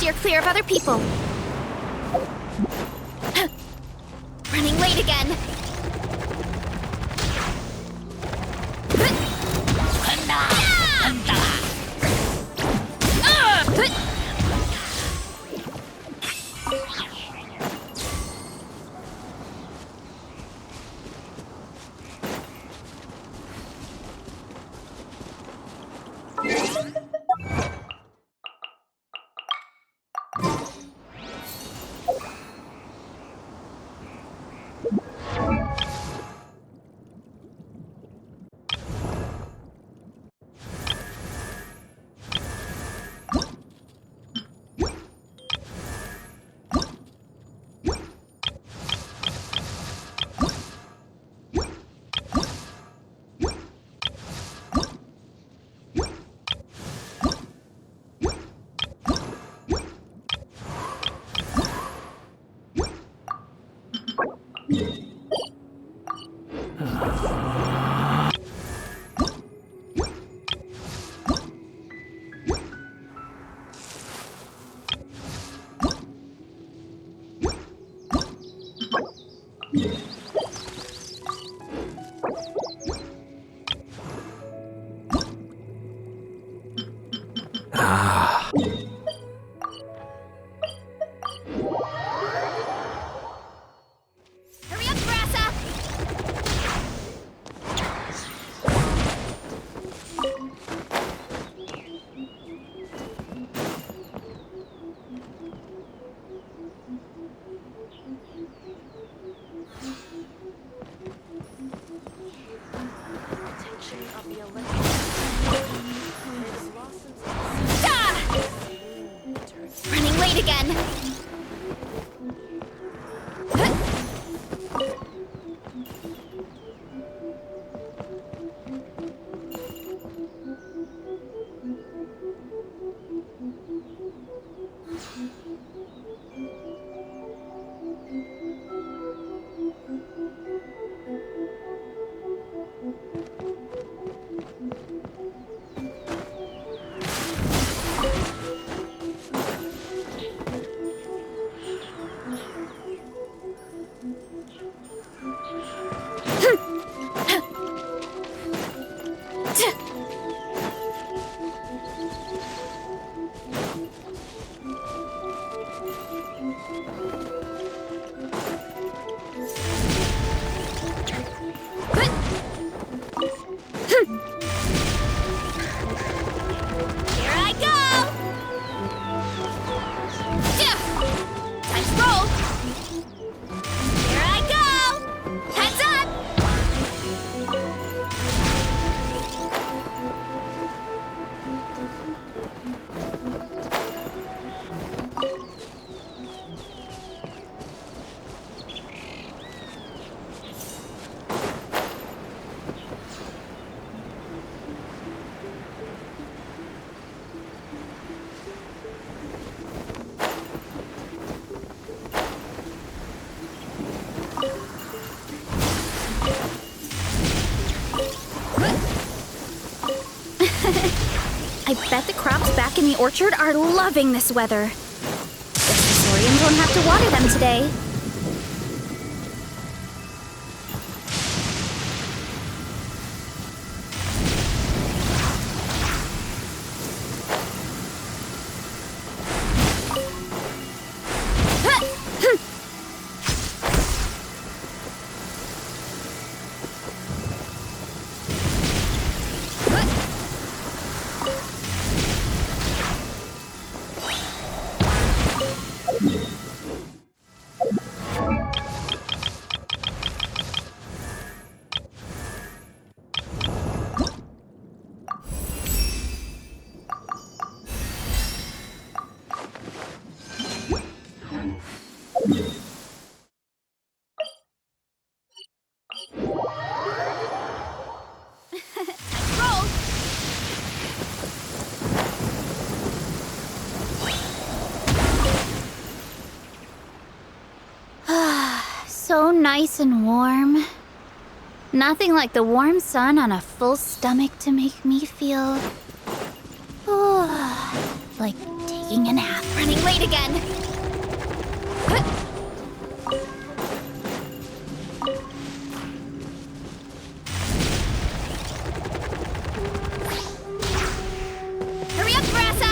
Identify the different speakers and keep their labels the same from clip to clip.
Speaker 1: steer clear of other people. Running late again. Hurry up, Grassa! Running late again. Here I go! Time to roll! Here I go! Heads up! I bet the crops back in the orchard are loving this weather. Guess the Saurians won't have to water them today. So nice and warm. Nothing like the warm sun on a full stomach to make me feel like taking a nap. Running late again. Hurry up, Grassa!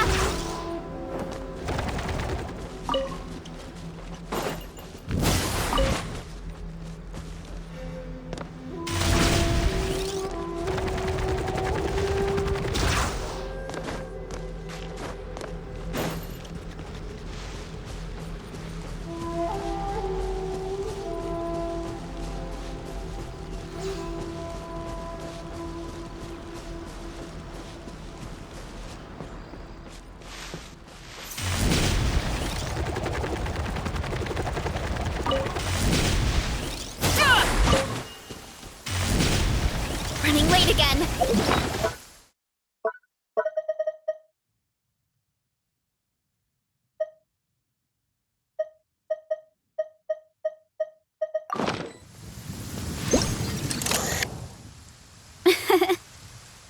Speaker 1: Running late again.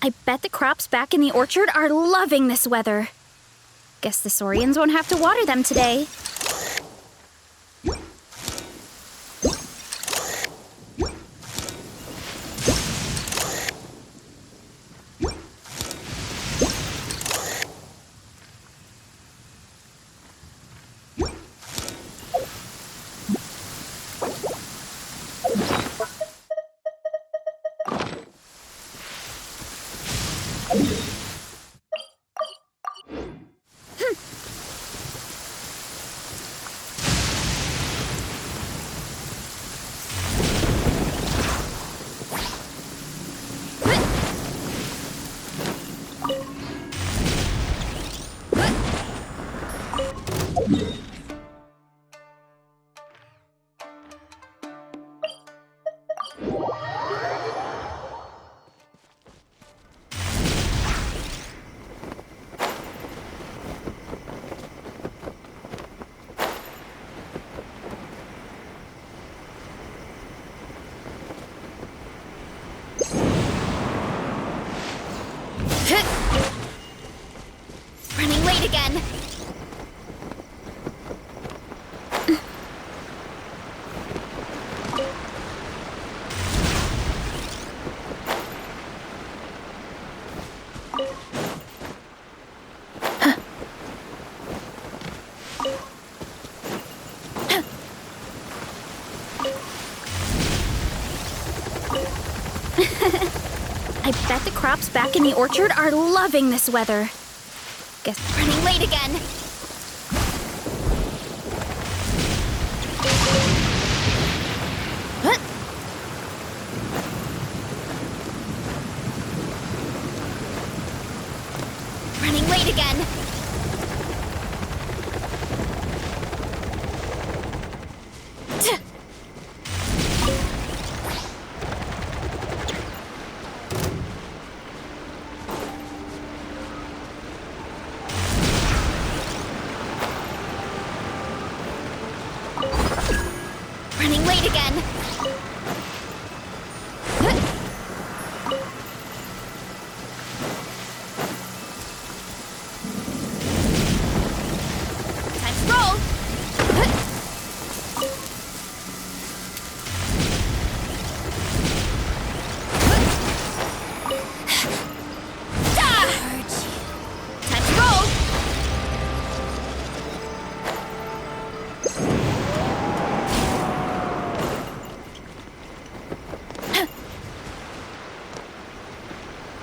Speaker 1: I bet the crops back in the orchard are loving this weather. Guess the Saurians won't have to water them today. Running late again. I bet the crops back in the orchard are loving this weather. Guess running late again. Running late again. Running late again. Time to roll. Time to roll.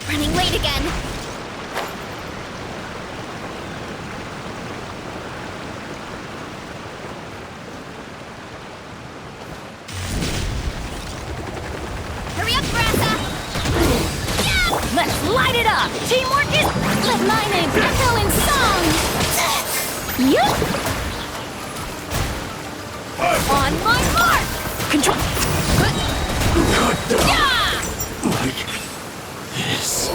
Speaker 1: Running late again. Hurry up, Grassa! Yeah! Let's light it up! Teamwork is... Let my name echo in song! Yup! On my mark! Control... Yeah!
Speaker 2: Like this.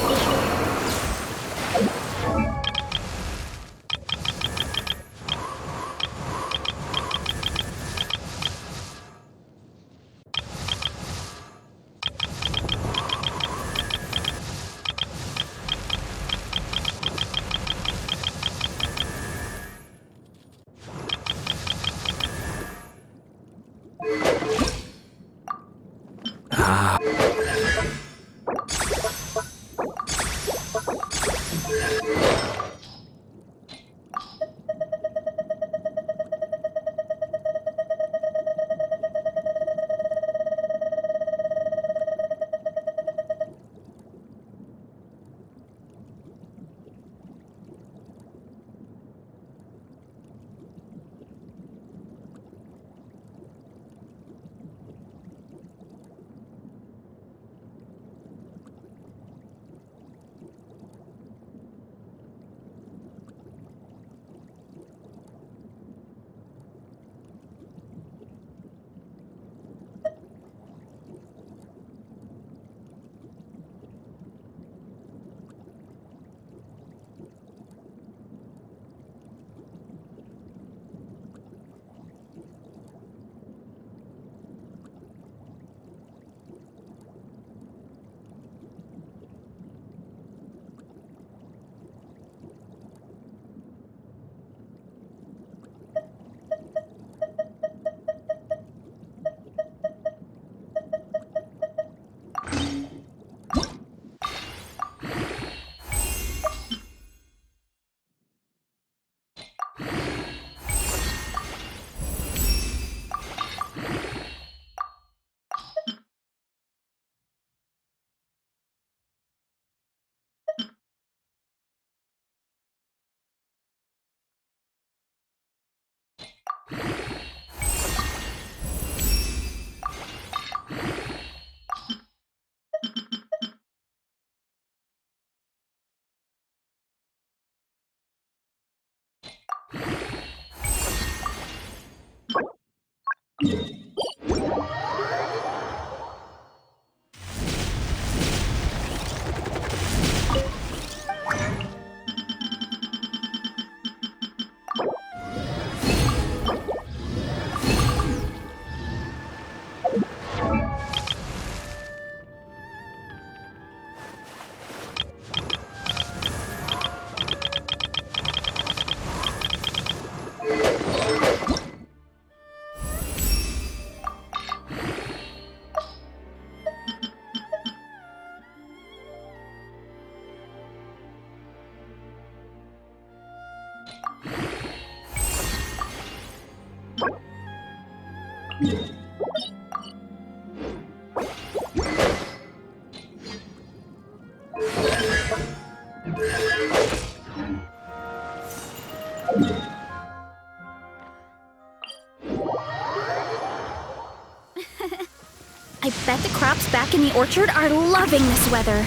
Speaker 1: bet the crops back in the orchard are loving this weather.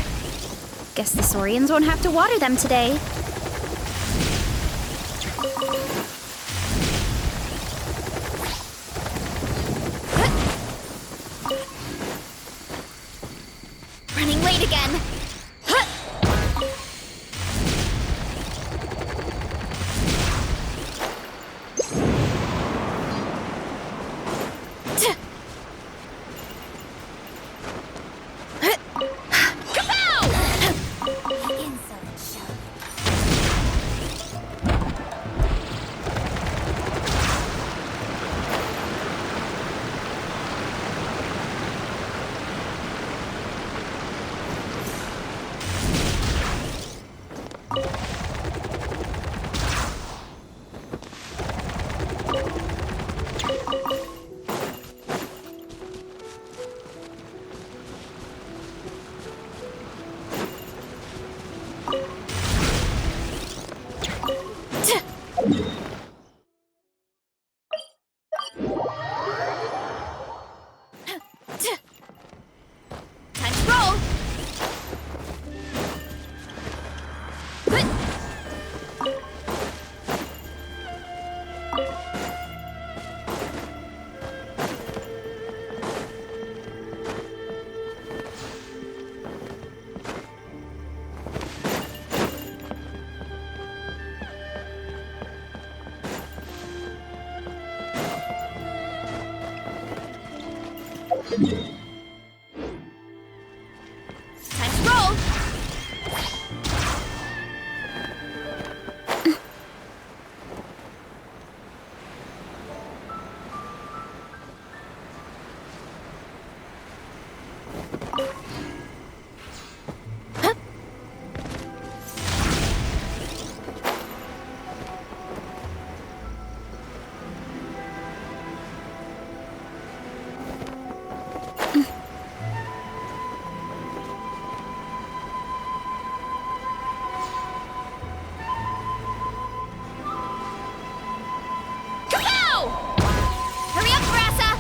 Speaker 1: Guess the Saurians won't have to water them today. Running late again. Time to roll! Time to roll! Hurry up, Brassa!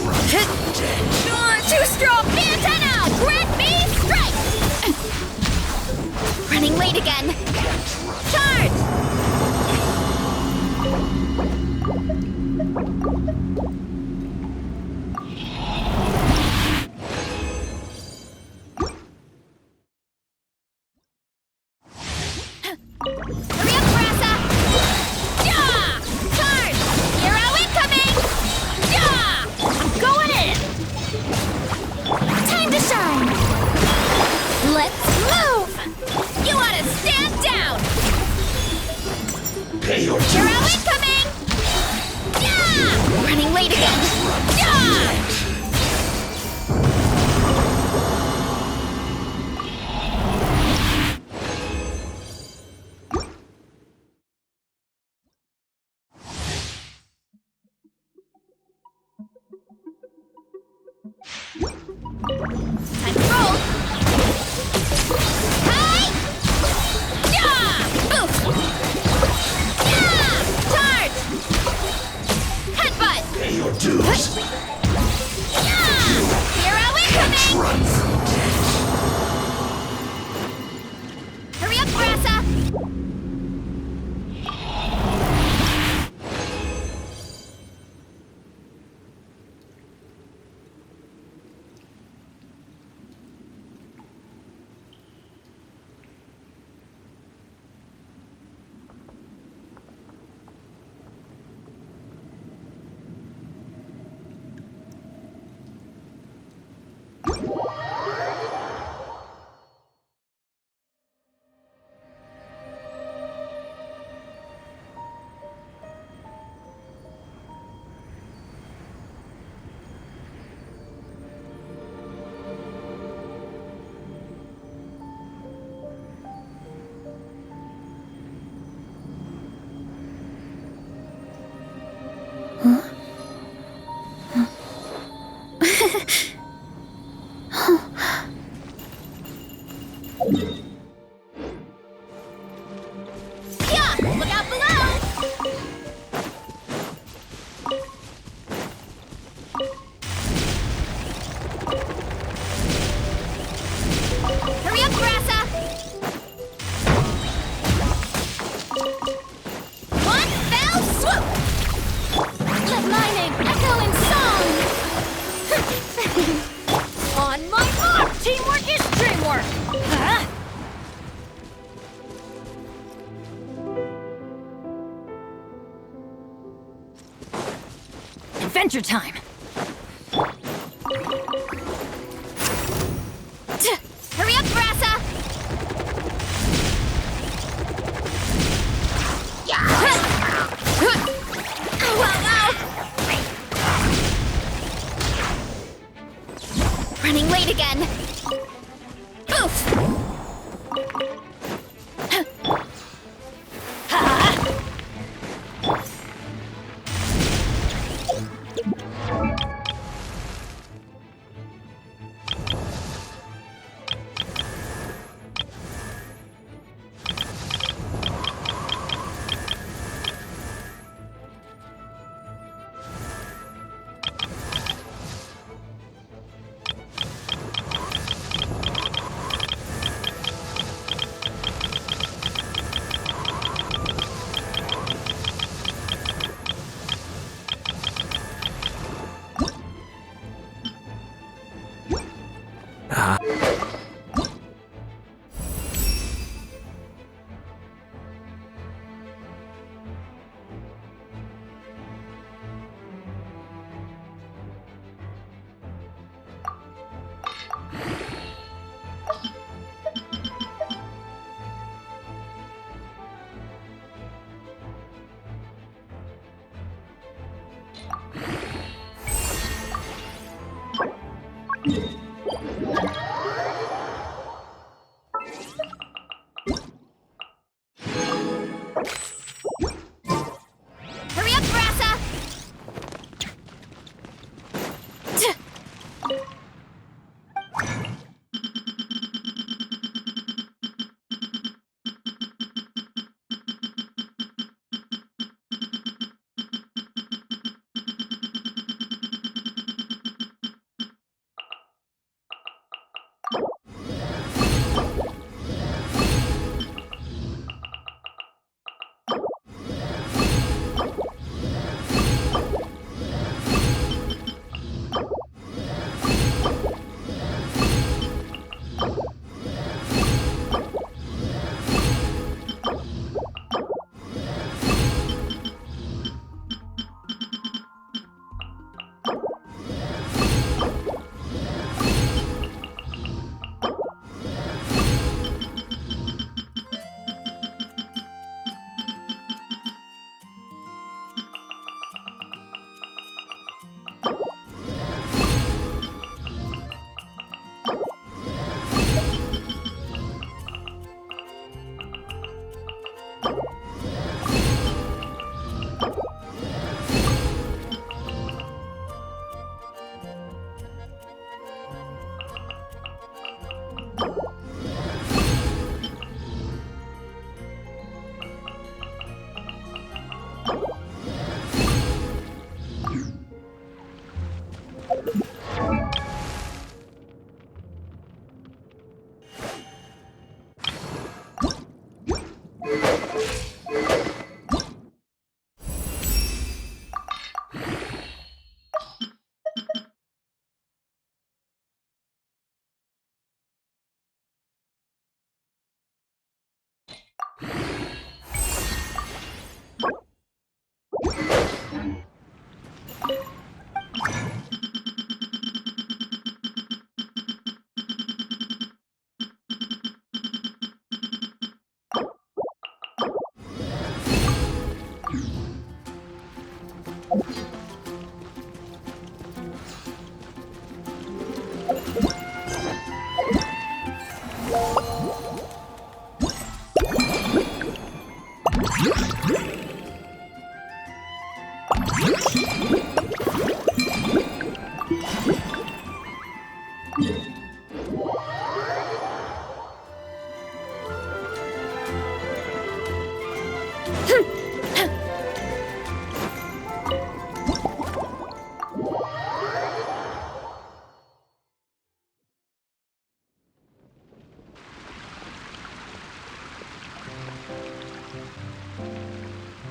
Speaker 1: Too strong! The antenna! Grant me strike! Running late again! Charge! Hurry up, Brassa! Yeah! Charge! Hero incoming! Yeah! I'm going in! Time to shine! Let's move! You ought to stand down!
Speaker 2: Pay your
Speaker 1: Hero
Speaker 2: dues.
Speaker 1: incoming! Yeah! Running late again! Yeah! Time to roll! Hi! Yeah! Boof! Yeah! Charge! Headbutt!
Speaker 2: Pay your dues.
Speaker 1: Yeah! Hero incoming!
Speaker 2: Run from death.
Speaker 1: Hurry up, Brassa! Yeah! Look out below! Hurry up, Brassa! One fell swoop! Let my name echo in song! On my mark! Teamwork is dreamwork! Huh? Adventure time! Hurry up, Brassa! Running late again! Oof!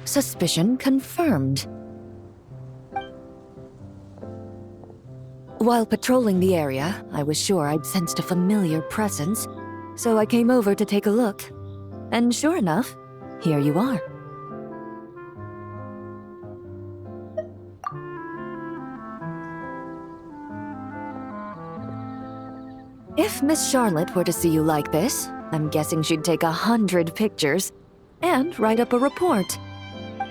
Speaker 3: Suspicion confirmed. While patrolling the area, I was sure I'd sensed a familiar presence, so I came over to take a look. And sure enough, here you are. If Miss Charlotte were to see you like this, I'm guessing she'd take 100 pictures and write up a report.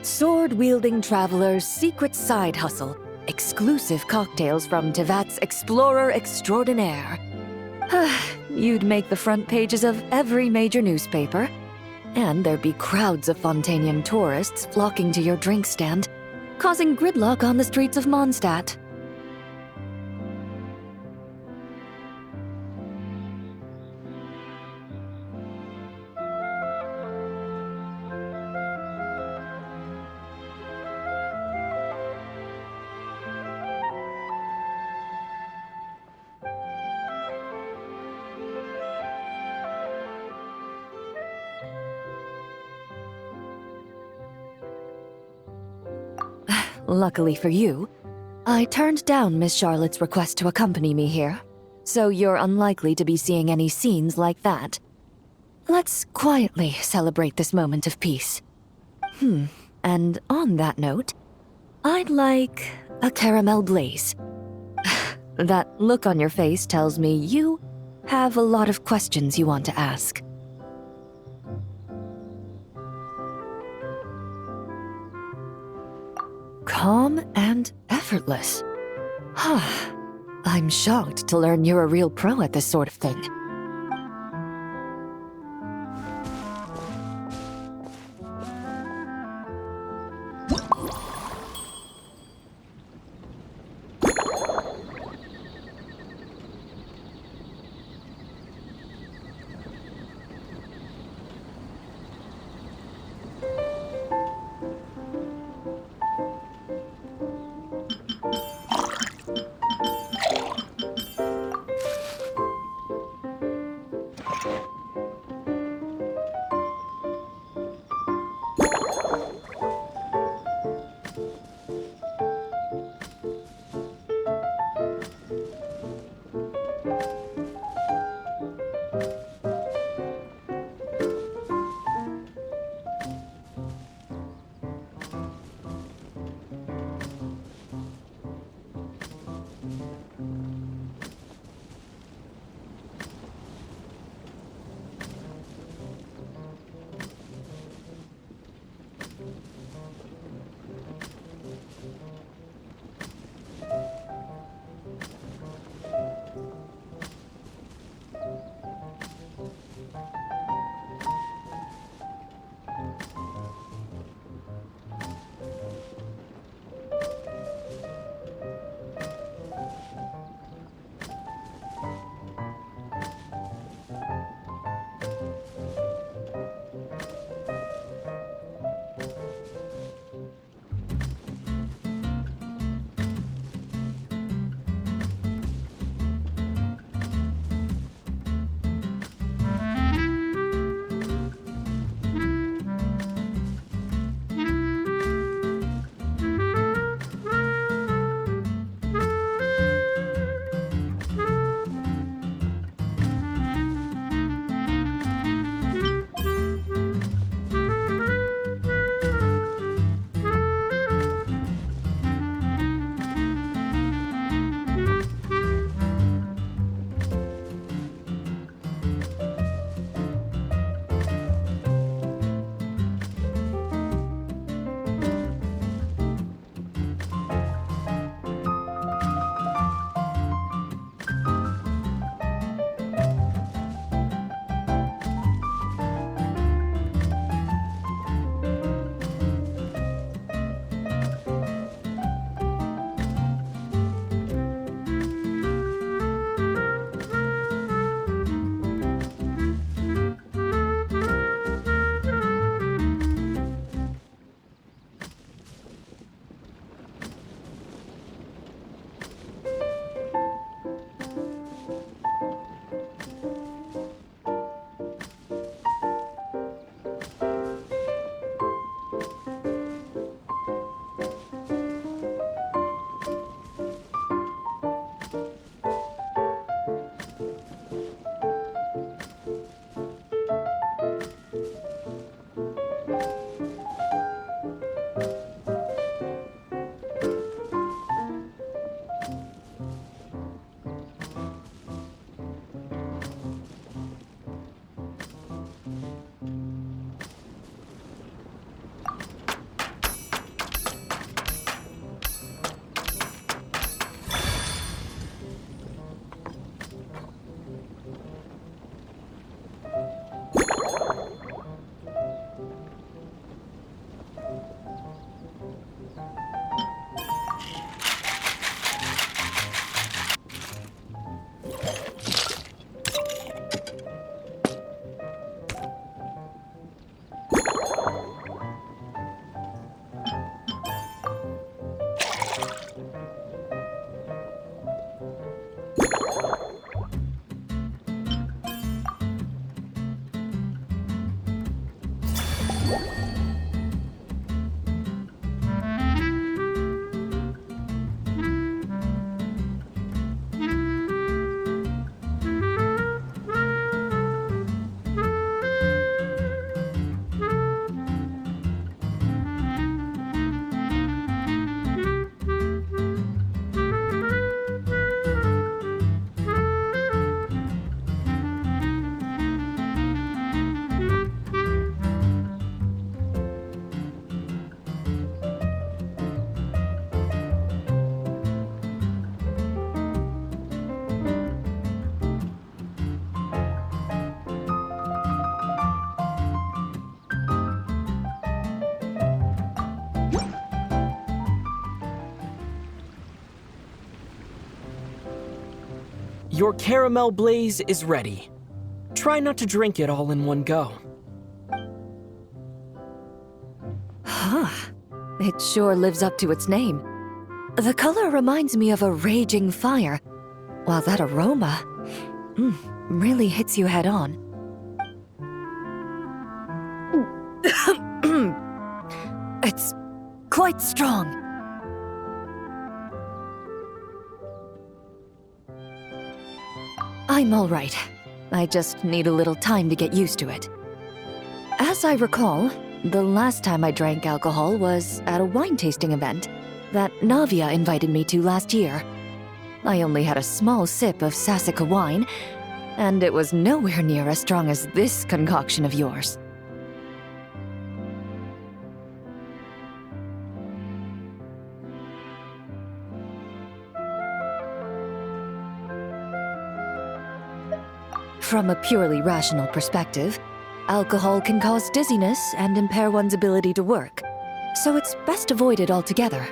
Speaker 3: Sword-wielding traveler's secret side hustle. Exclusive cocktails from Tevat's Explorer Extraordinaire. You'd make the front pages of every major newspaper. And there'd be crowds of Fontanian tourists flocking to your drink stand, causing gridlock on the streets of Mondstadt. Luckily for you, I turned down Miss Charlotte's request to accompany me here, so you're unlikely to be seeing any scenes like that. Let's quietly celebrate this moment of peace. And on that note, I'd like a caramel blaze. That look on your face tells me you have a lot of questions you want to ask. Calm and effortless. I'm shocked to learn you're a real pro at this sort of thing.
Speaker 4: Your caramel blaze is ready. Try not to drink it all in one go.
Speaker 3: Huh. It sure lives up to its name. The color reminds me of a raging fire, while that aroma really hits you head on. It's quite strong. I'm all right. I just need a little time to get used to it. As I recall, the last time I drank alcohol was at a wine tasting event that Navia invited me to last year. I only had a small sip of Sassica wine, and it was nowhere near as strong as this concoction of yours. From a purely rational perspective, alcohol can cause dizziness and impair one's ability to work, so it's best avoided altogether.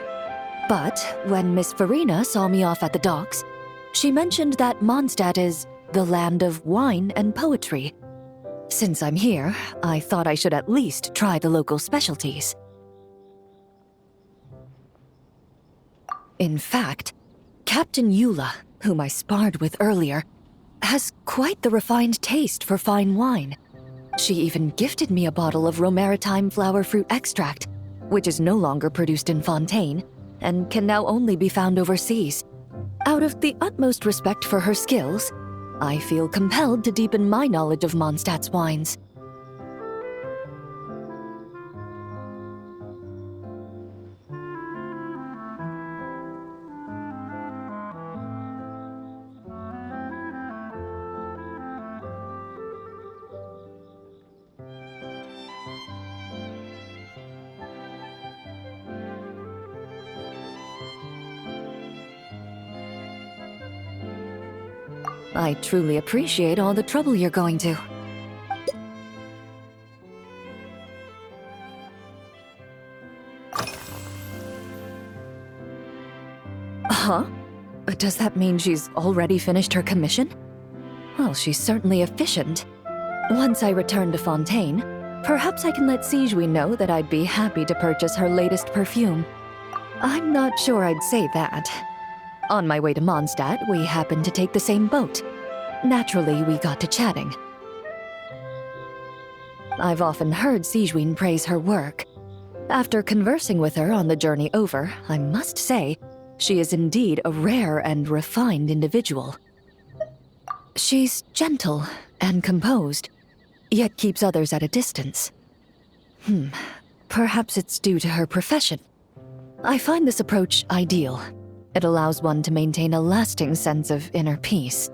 Speaker 3: But when Miss Farina saw me off at the docks, she mentioned that Mondstadt is the land of wine and poetry. Since I'm here, I thought I should at least try the local specialties. In fact, Captain Eula, whom I sparred with earlier, has quite the refined taste for fine wine. She even gifted me a bottle of Romaritime flower fruit extract, which is no longer produced in Fontaine, and can now only be found overseas. Out of the utmost respect for her skills, I feel compelled to deepen my knowledge of Mondstadt's wines. I truly appreciate all the trouble you're going to. Huh? Does that mean she's already finished her commission? Well, she's certainly efficient. Once I return to Fontaine, perhaps I can let Sigewinne know that I'd be happy to purchase her latest perfume. I'm not sure I'd say that. On my way to Mondstadt, we happened to take the same boat. Naturally, we got to chatting. I've often heard Sigewinne praise her work. After conversing with her on the journey over, I must say, she is indeed a rare and refined individual. She's gentle and composed, yet keeps others at a distance. Perhaps it's due to her profession. I find this approach ideal. It allows one to maintain a lasting sense of inner peace.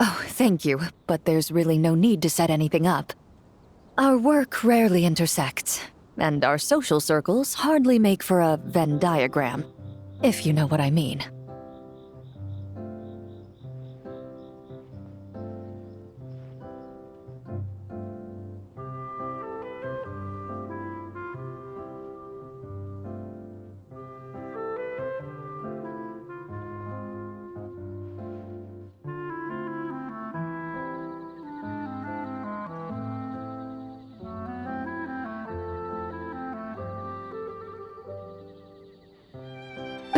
Speaker 3: Oh, thank you, but there's really no need to set anything up. Our work rarely intersects, and our social circles hardly make for a Venn diagram, if you know what I mean.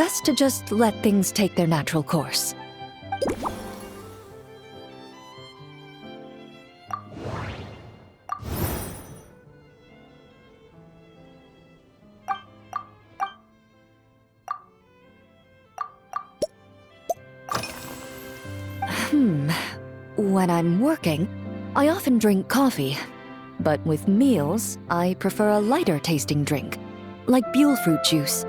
Speaker 3: best to just let things take their natural course. When I'm working, I often drink coffee. But with meals, I prefer a lighter tasting drink, like Buell fruit juice.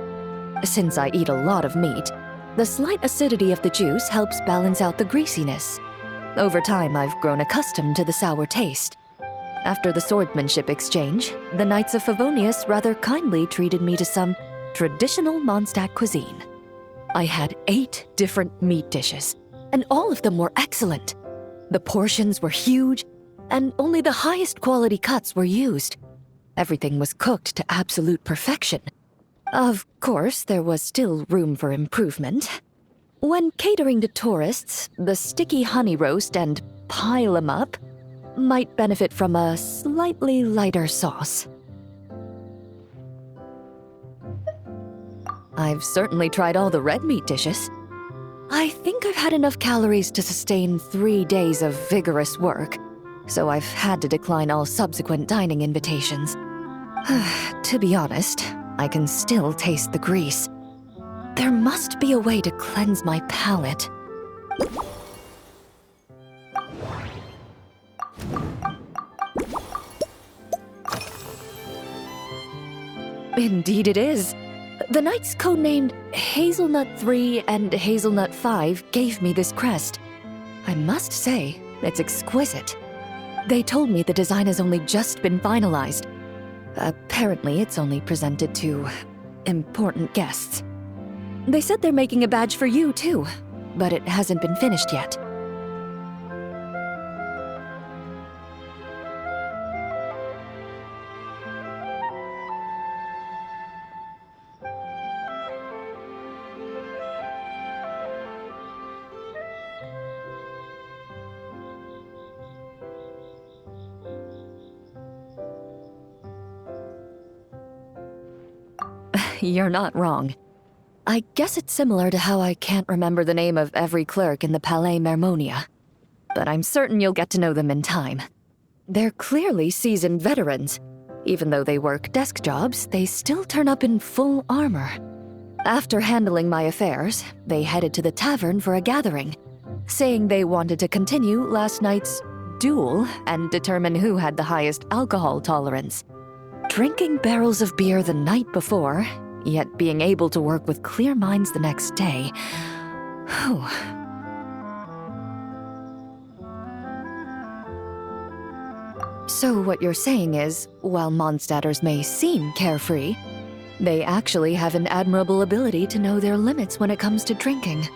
Speaker 3: Since I eat a lot of meat, the slight acidity of the juice helps balance out the greasiness. Over time, I've grown accustomed to the sour taste. After the swordsmanship exchange, the Knights of Favonius rather kindly treated me to some traditional Mondstadt cuisine. I had 8 different meat dishes, and all of them were excellent. The portions were huge, and only the highest quality cuts were used. Everything was cooked to absolute perfection. Of course, there was still room for improvement. When catering to tourists, the sticky honey roast and pile 'em up might benefit from a slightly lighter sauce. I've certainly tried all the red meat dishes. I think I've had enough calories to sustain 3 days of vigorous work, so I've had to decline all subsequent dining invitations. To be honest, I can still taste the grease. There must be a way to cleanse my palate. Indeed it is. The knights codenamed Hazelnut 3 and Hazelnut 5 gave me this crest. I must say, it's exquisite. They told me the design has only just been finalized. Apparently, it's only presented to important guests. They said they're making a badge for you, too, but it hasn't been finished yet. You're not wrong. I guess it's similar to how I can't remember the name of every clerk in the Palais Mermonia. But I'm certain you'll get to know them in time. They're clearly seasoned veterans. Even though they work desk jobs, they still turn up in full armor. After handling my affairs, they headed to the tavern for a gathering, saying they wanted to continue last night's duel and determine who had the highest alcohol tolerance. Drinking barrels of beer the night before, yet being able to work with clear minds the next day. Whew. So what you're saying is, while Mondstadters may seem carefree, they actually have an admirable ability to know their limits when it comes to drinking.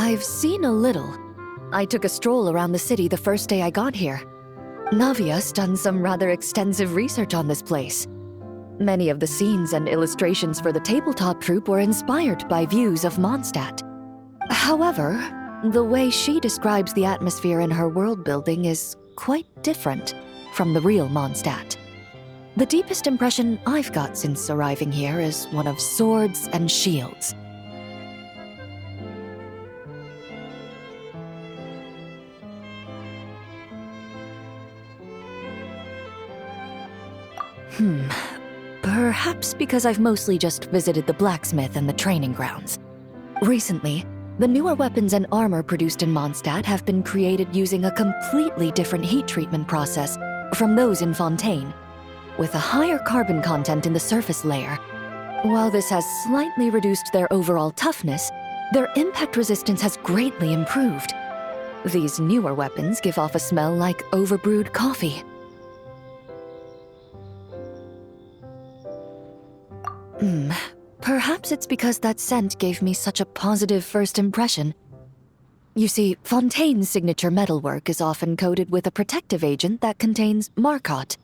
Speaker 3: I've seen a little. I took a stroll around the city the first day I got here. Navia's done some rather extensive research on this place. Many of the scenes and illustrations for the tabletop troupe were inspired by views of Mondstadt. However, the way she describes the atmosphere in her world building is quite different from the real Mondstadt. The deepest impression I've got since arriving here is one of swords and shields. Perhaps because I've mostly just visited the blacksmith and the training grounds. Recently, the newer weapons and armor produced in Mondstadt have been created using a completely different heat treatment process from those in Fontaine, with a higher carbon content in the surface layer. While this has slightly reduced their overall toughness, their impact resistance has greatly improved. These newer weapons give off a smell like overbrewed coffee. Perhaps it's because that scent gave me such a positive first impression. You see, Fontaine's signature metalwork is often coated with a protective agent that contains Marcotte.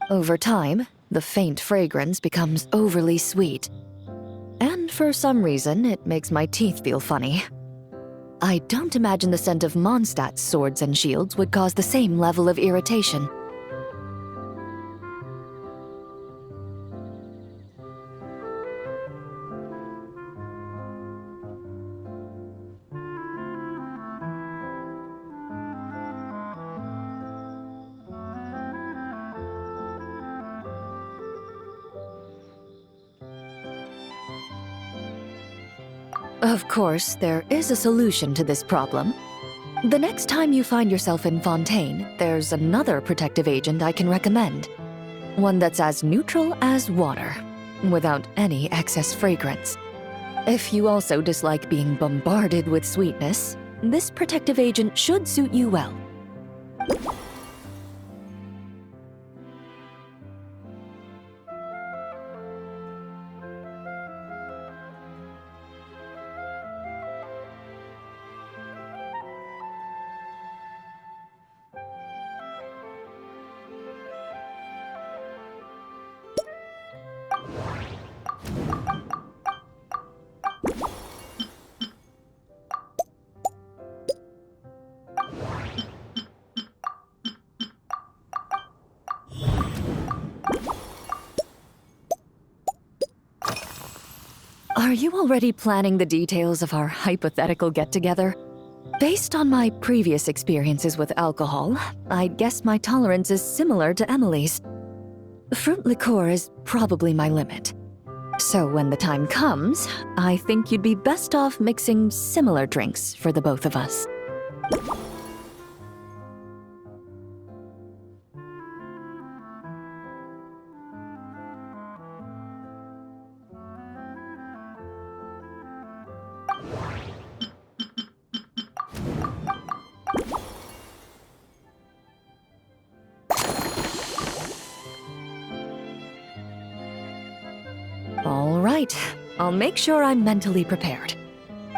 Speaker 3: Over time, the faint fragrance becomes overly sweet. And for some reason, it makes my teeth feel funny. I don't imagine the scent of Mondstadt's swords and shields would cause the same level of irritation. Of course, there is a solution to this problem. The next time you find yourself in Fontaine, there's another protective agent I can recommend. One that's as neutral as water, without any excess fragrance. If you also dislike being bombarded with sweetness, this protective agent should suit you well. Are you already planning the details of our hypothetical get-together? Based on my previous experiences with alcohol, I'd guess my tolerance is similar to Emily's. Fruit liqueur is probably my limit. So when the time comes, I think you'd be best off mixing similar drinks for the both of us. All right, I'll make sure I'm mentally prepared.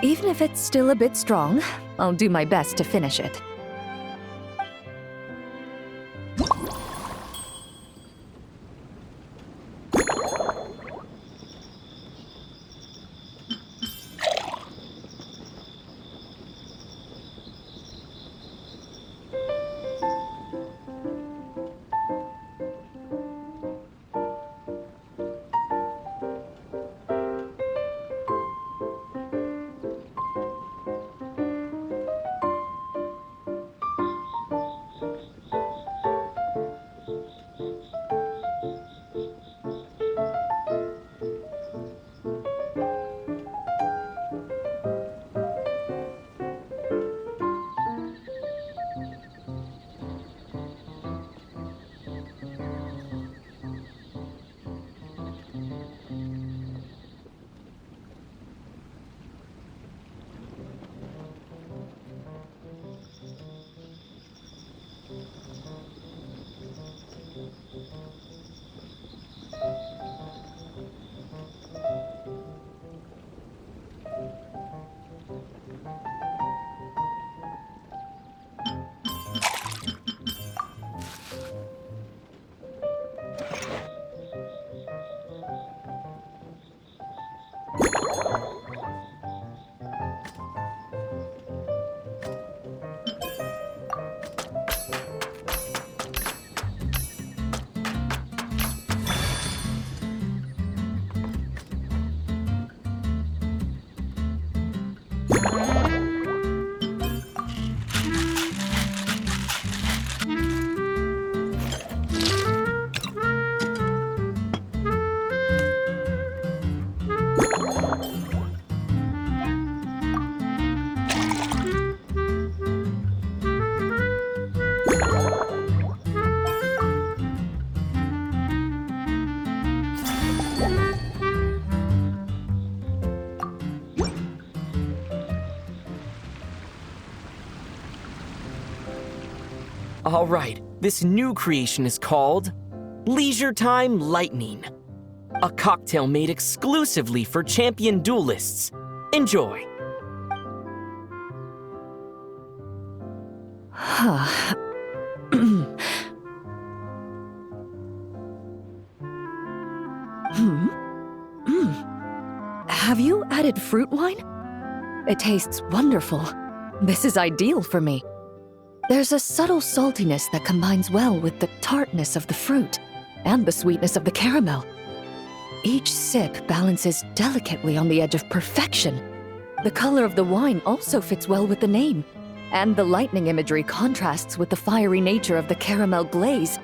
Speaker 3: Even if it's still a bit strong, I'll do my best to finish it.
Speaker 4: All right, this new creation is called Leisure Time Lightning, a cocktail made exclusively for champion duelists. Enjoy.
Speaker 3: Have you added fruit wine? It tastes wonderful. This is ideal for me. There's a subtle saltiness that combines well with the tartness of the fruit and the sweetness of the caramel. Each sip balances delicately on the edge of perfection. The color of the wine also fits well with the name, and the lightning imagery contrasts with the fiery nature of the caramel glaze.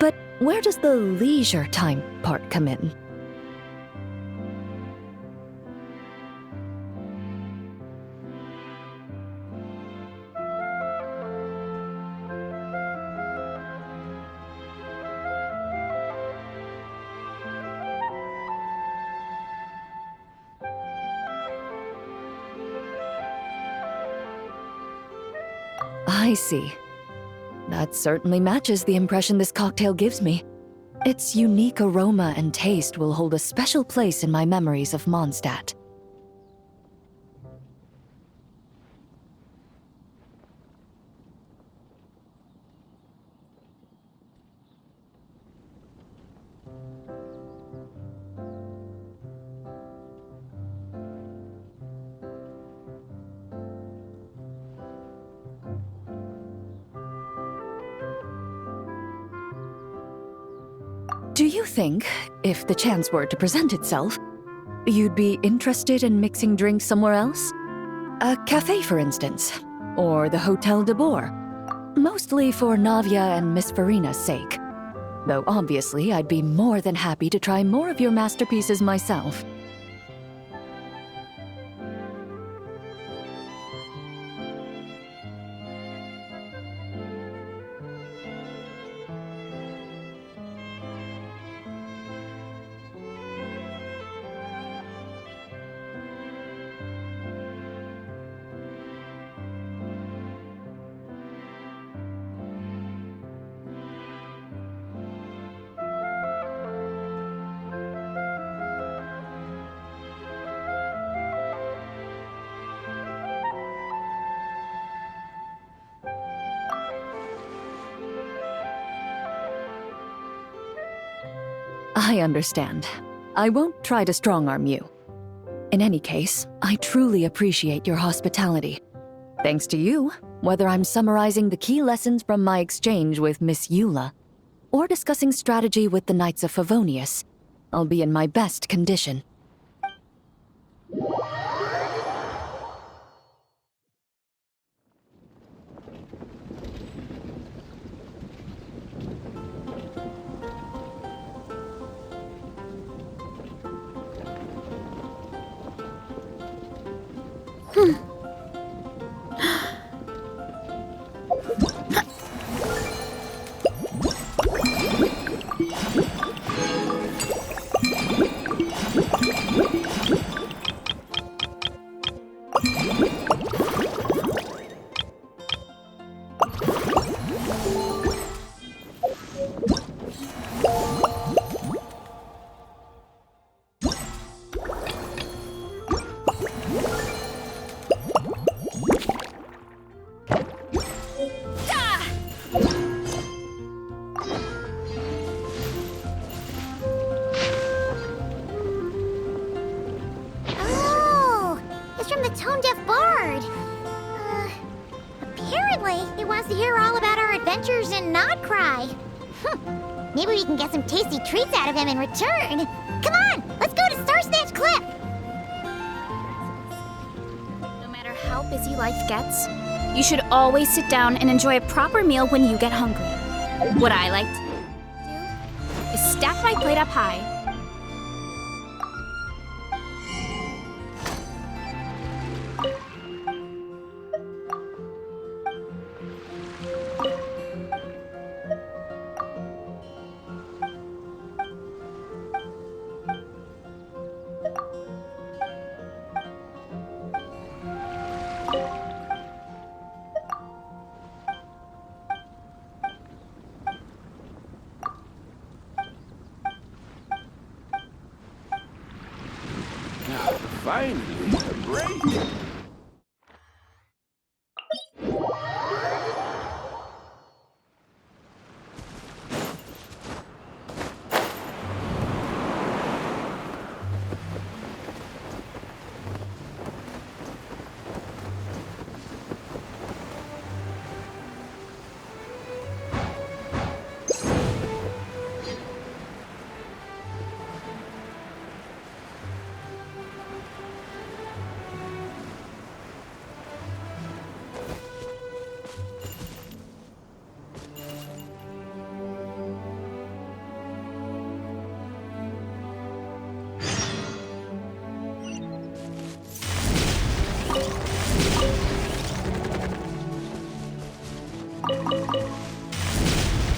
Speaker 3: But where does the leisure time part come in? I see. That certainly matches the impression this cocktail gives me. Its unique aroma and taste will hold a special place in my memories of Mondstadt. Do you think, if the chance were to present itself, you'd be interested in mixing drinks somewhere else? A cafe, for instance, or the Hotel de Boer. Mostly for Navia and Miss Farina's sake. Though obviously I'd be more than happy to try more of your masterpieces myself. I understand. I won't try to strong-arm you. In any case, I truly appreciate your hospitality. Thanks to you, whether I'm summarizing the key lessons from my exchange with Miss Eula, or discussing strategy with the Knights of Favonius, I'll be in my best condition.
Speaker 5: Maybe we can get some tasty treats out of him in return. Come on, let's go to Star Snatch Cliff.
Speaker 1: No matter how busy life gets, you should always sit down and enjoy a proper meal when you get hungry. What I like to do is stack my plate up high.
Speaker 2: finally a break.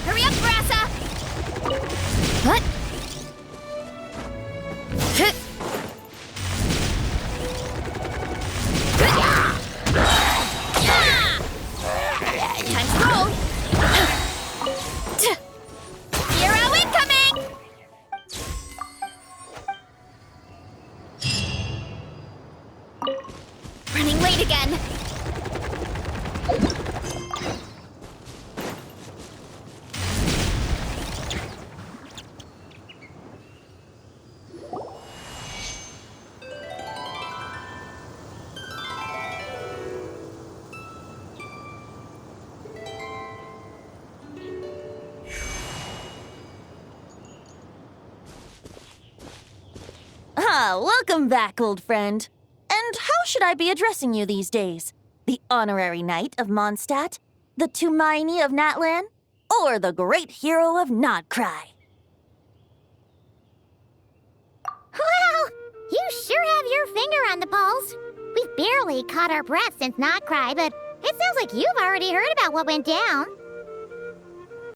Speaker 1: Hurry up, Brassa! What? Time to roll! Hero incoming! Running late again.
Speaker 6: Ah, welcome back, old friend. And how should I be addressing you these days? The honorary knight of Mondstadt? The Tumaini of Natlan? Or the great hero of Nodcry?
Speaker 5: Well, you sure have your finger on the pulse. We've barely caught our breath since Not Cry, but it sounds like you've already heard about what went down.